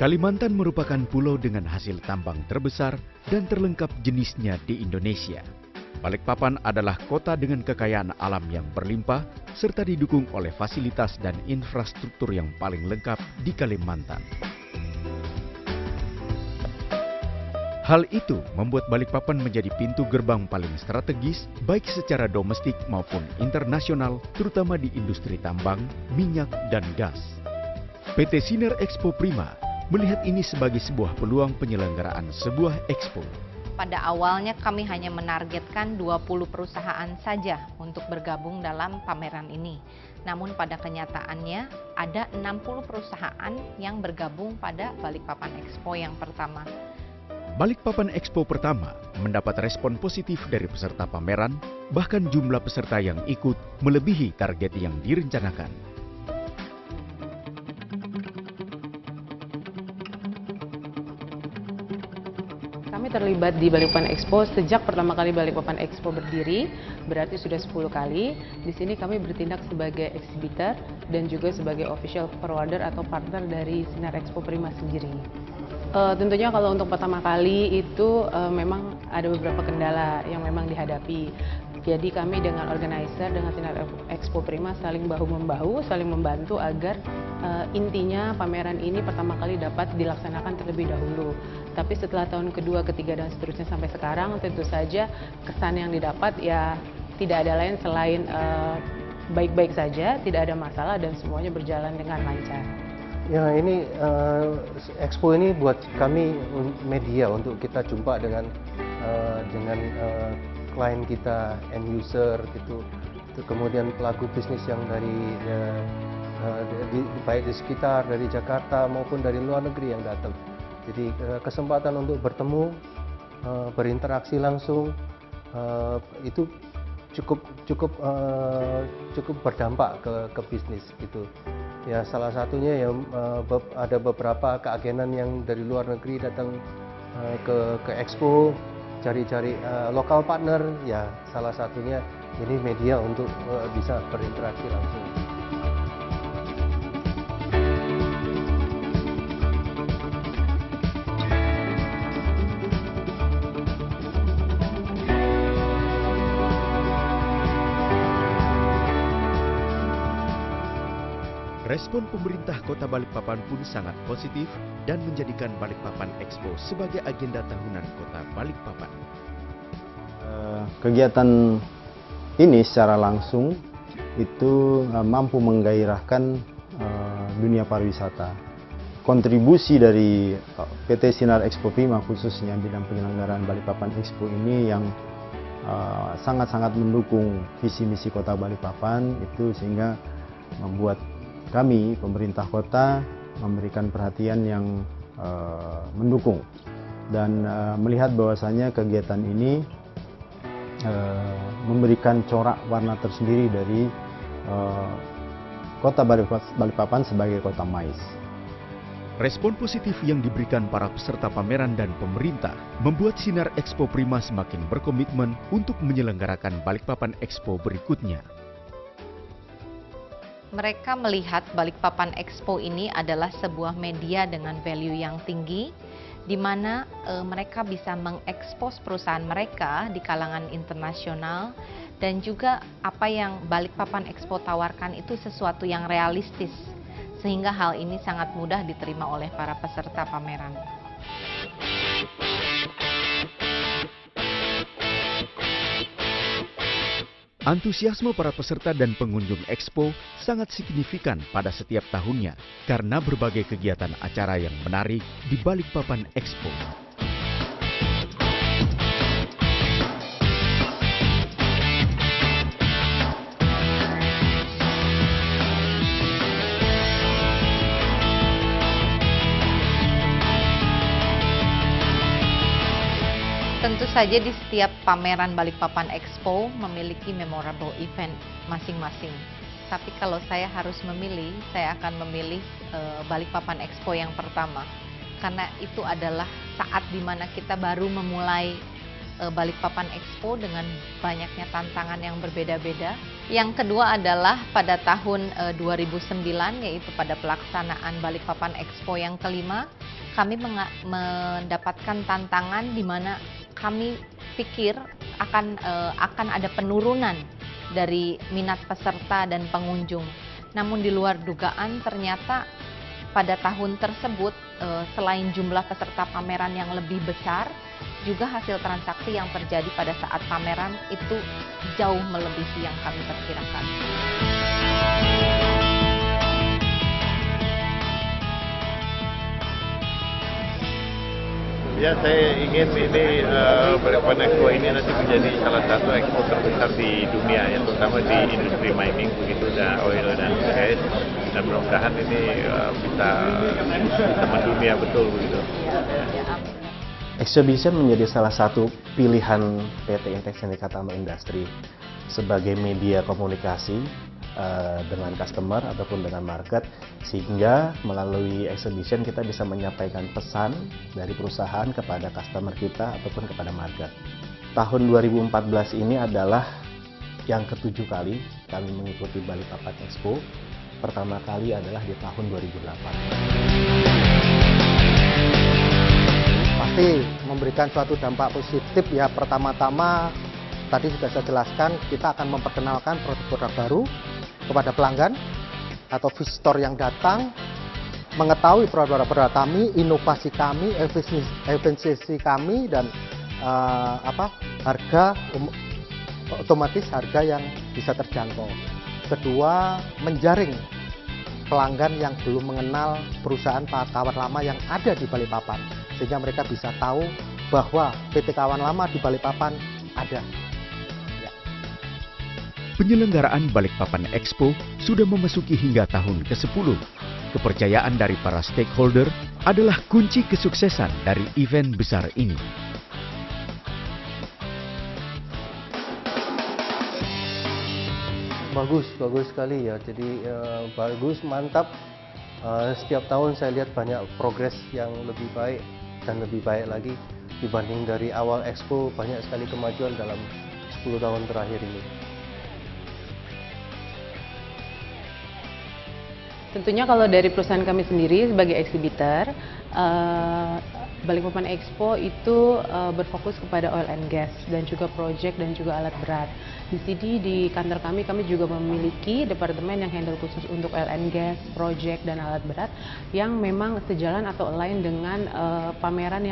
Kalimantan merupakan pulau dengan hasil tambang terbesar dan terlengkap jenisnya di Indonesia. Balikpapan adalah kota dengan kekayaan alam yang berlimpah serta didukung oleh fasilitas dan infrastruktur yang paling lengkap di Kalimantan. Hal itu membuat Balikpapan menjadi pintu gerbang paling strategis baik secara domestik maupun internasional, terutama di industri tambang, minyak, dan gas. PT Sinar Expo Prima melihat ini sebagai sebuah peluang penyelenggaraan sebuah expo. Pada awalnya kami hanya menargetkan 20 perusahaan saja untuk bergabung dalam pameran ini. Namun pada kenyataannya ada 60 perusahaan yang bergabung pada Balikpapan Expo yang pertama. Balikpapan Expo pertama mendapat respon positif dari peserta pameran, bahkan jumlah peserta yang ikut melebihi target yang direncanakan. Kami terlibat di Balikpapan Expo sejak pertama kali Balikpapan Expo berdiri, berarti sudah 10 kali. Di sini kami bertindak sebagai exhibitor dan juga sebagai official forwarder atau partner dari Sinar Expo Prima sendiri. Tentunya kalau untuk pertama kali itu memang ada beberapa kendala yang memang dihadapi. Jadi kami dengan organizer, dengan Sinar Expo Prima saling bahu-membahu, saling membantu agar intinya pameran ini pertama kali dapat dilaksanakan terlebih dahulu. Tapi setelah tahun kedua, ketiga, dan seterusnya sampai sekarang, tentu saja kesan yang didapat ya tidak ada lain selain baik-baik saja, tidak ada masalah dan semuanya berjalan dengan lancar. Ya, ini expo ini buat kami media untuk kita jumpa dengan klien kita, end user gitu. Kemudian pelaku bisnis yang dari baik di sekitar, dari Jakarta maupun dari luar negeri yang datang. Jadi kesempatan untuk bertemu, berinteraksi langsung itu cukup berdampak ke bisnis gitu. Ya salah satunya ya ada beberapa keagenan yang dari luar negeri datang ke expo, cari-cari lokal partner. Ya salah satunya ini media untuk bisa berinteraksi langsung. Respon pemerintah Kota Balikpapan pun sangat positif dan menjadikan Balikpapan Expo sebagai agenda tahunan Kota Balikpapan. Kegiatan ini secara langsung itu mampu menggairahkan dunia pariwisata. Kontribusi dari PT Sinar Expo Prima khususnya bidang penyelenggaraan Balikpapan Expo ini yang sangat-sangat mendukung visi misi Kota Balikpapan itu sehingga membuat kami, pemerintah kota, memberikan perhatian yang mendukung dan melihat bahwasanya kegiatan ini memberikan corak warna tersendiri dari kota Balikpapan sebagai kota mais. Respon positif yang diberikan para peserta pameran dan pemerintah membuat Sinar Expo Prima semakin berkomitmen untuk menyelenggarakan Balikpapan Expo berikutnya. Mereka melihat Balikpapan Expo ini adalah sebuah media dengan value yang tinggi, di mana mereka bisa mengekspos perusahaan mereka di kalangan internasional, dan juga apa yang Balikpapan Expo tawarkan itu sesuatu yang realistis, sehingga hal ini sangat mudah diterima oleh para peserta pameran. Antusiasme para peserta dan pengunjung Expo sangat signifikan pada setiap tahunnya karena berbagai kegiatan acara yang menarik di Balikpapan Expo. Tentu saja di setiap pameran Balikpapan Expo memiliki memorable event masing-masing. Tapi kalau saya harus memilih, saya akan memilih Balikpapan Expo yang pertama. Karena itu adalah saat dimana kita baru memulai Balikpapan Expo dengan banyaknya tantangan yang berbeda-beda. Yang kedua adalah pada tahun 2009, yaitu pada pelaksanaan Balikpapan Expo yang kelima, kami mendapatkan tantangan di mana kami pikir akan ada penurunan dari minat peserta dan pengunjung. Namun di luar dugaan ternyata pada tahun tersebut selain jumlah peserta pameran yang lebih besar, juga hasil transaksi yang terjadi pada saat pameran itu jauh melebihi yang kami perkirakan. Ya, saya ingin ini Balikpapan Expo ini nanti menjadi salah satu expo terbesar di dunia, ya, terutama di industri mining, begitu, dan oil dan gas. Dan mudah-mudahan ini bisa mendunia betul, begitu. Exhibition menjadi salah satu pilihan PT Intex Tindika Tambang Industri sebagai media komunikasi dengan customer ataupun dengan market, sehingga melalui exhibition kita bisa menyampaikan pesan dari perusahaan kepada customer kita ataupun kepada market. Tahun 2014 ini adalah yang ke-7 kali kami mengikuti Balikpapan Expo. Pertama kali adalah di tahun 2008. Pasti memberikan suatu dampak positif ya. Pertama-tama tadi sudah saya jelaskan, kita akan memperkenalkan produk-produk baru kepada pelanggan atau visitor yang datang, mengetahui produk-produk kami, inovasi kami, efisiensi kami, dan harga, otomatis harga yang bisa terjangkau. Kedua, menjaring pelanggan yang belum mengenal perusahaan kawan lama yang ada di Balikpapan, sehingga mereka bisa tahu bahwa PT Kawan Lama di Balikpapan ada. Penyelenggaraan Balikpapan Expo sudah memasuki hingga tahun ke-10. Kepercayaan dari para stakeholder adalah kunci kesuksesan dari event besar ini. Bagus sekali ya. Jadi bagus, mantap. Setiap tahun saya lihat banyak progres yang lebih baik dan lebih baik lagi dibanding dari awal Expo. Banyak sekali kemajuan dalam 10 tahun terakhir ini. Tentunya kalau dari perusahaan kami sendiri sebagai exhibitor, Balikpapan Expo itu berfokus kepada oil and gas dan juga project dan juga alat berat. Di sini di kantor kami juga memiliki departemen yang handle khusus untuk oil and gas, project dan alat berat yang memang sejalan atau align dengan pameran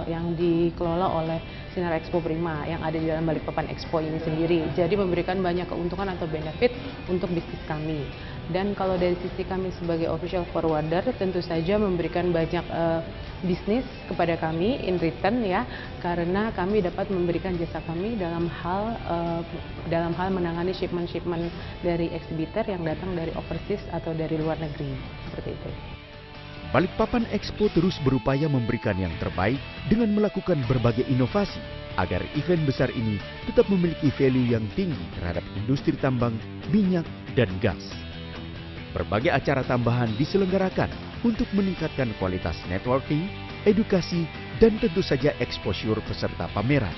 yang dikelola oleh Sinar Expo Prima yang ada di dalam Balikpapan Expo ini sendiri. Jadi memberikan banyak keuntungan atau benefit untuk bisnis kami. Dan kalau dari sisi kami sebagai official forwarder, tentu saja memberikan banyak bisnis kepada kami in return ya, karena kami dapat memberikan jasa kami dalam hal menangani shipment dari exhibitor yang datang dari overseas atau dari luar negeri, seperti itu. Balikpapan Expo terus berupaya memberikan yang terbaik dengan melakukan berbagai inovasi agar event besar ini tetap memiliki value yang tinggi terhadap industri tambang, minyak, dan gas. Berbagai acara tambahan diselenggarakan untuk meningkatkan kualitas networking, edukasi, dan tentu saja exposure peserta pameran.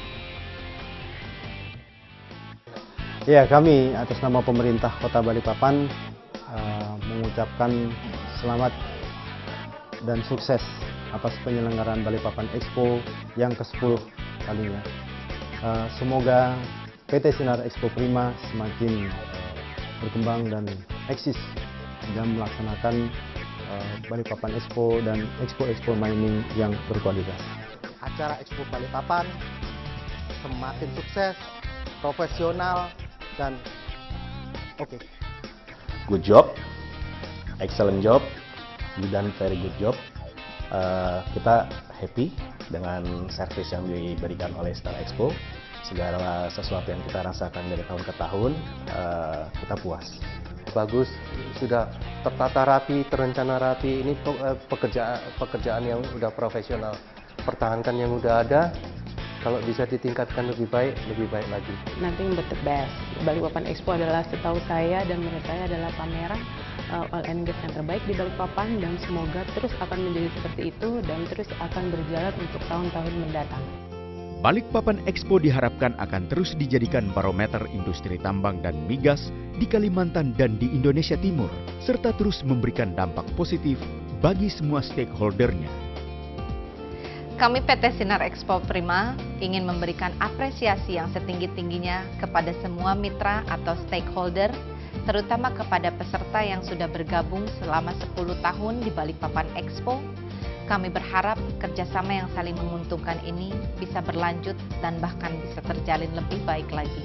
Ya, kami atas nama pemerintah Kota Balikpapan mengucapkan selamat dan sukses atas penyelenggaraan Balikpapan Expo yang ke-10 kalinya. Semoga PT Sinar Expo Prima semakin berkembang dan eksis dan melaksanakan Balikpapan Expo dan expo mining yang berkualitas. Acara Expo Balikpapan semakin sukses, profesional, dan oke. Good job, excellent job, you done very good job. Kita happy dengan servis yang diberikan oleh Sinar Expo. Segala sesuatu yang kita rasakan dari tahun ke tahun, kita puas. Bagus, sudah tertata rapi, terencana rapi. Ini pekerjaan yang udah profesional. Pertahankan yang udah ada, kalau bisa ditingkatkan lebih baik lagi. Nothing but the best. Balikpapan Expo adalah, setahu saya dan menurut saya, adalah pameran oil and gas yang terbaik di Balikpapan, dan semoga terus akan menjadi seperti itu dan terus akan berjalan untuk tahun-tahun mendatang. Balikpapan Expo diharapkan akan terus dijadikan barometer industri tambang dan migas di Kalimantan dan di Indonesia Timur, serta terus memberikan dampak positif bagi semua stakeholdernya. Kami PT Sinar Expo Prima ingin memberikan apresiasi yang setinggi-tingginya kepada semua mitra atau stakeholder, terutama kepada peserta yang sudah bergabung selama 10 tahun di Balikpapan Expo. Kami berharap kerjasama yang saling menguntungkan ini bisa berlanjut dan bahkan bisa terjalin lebih baik lagi.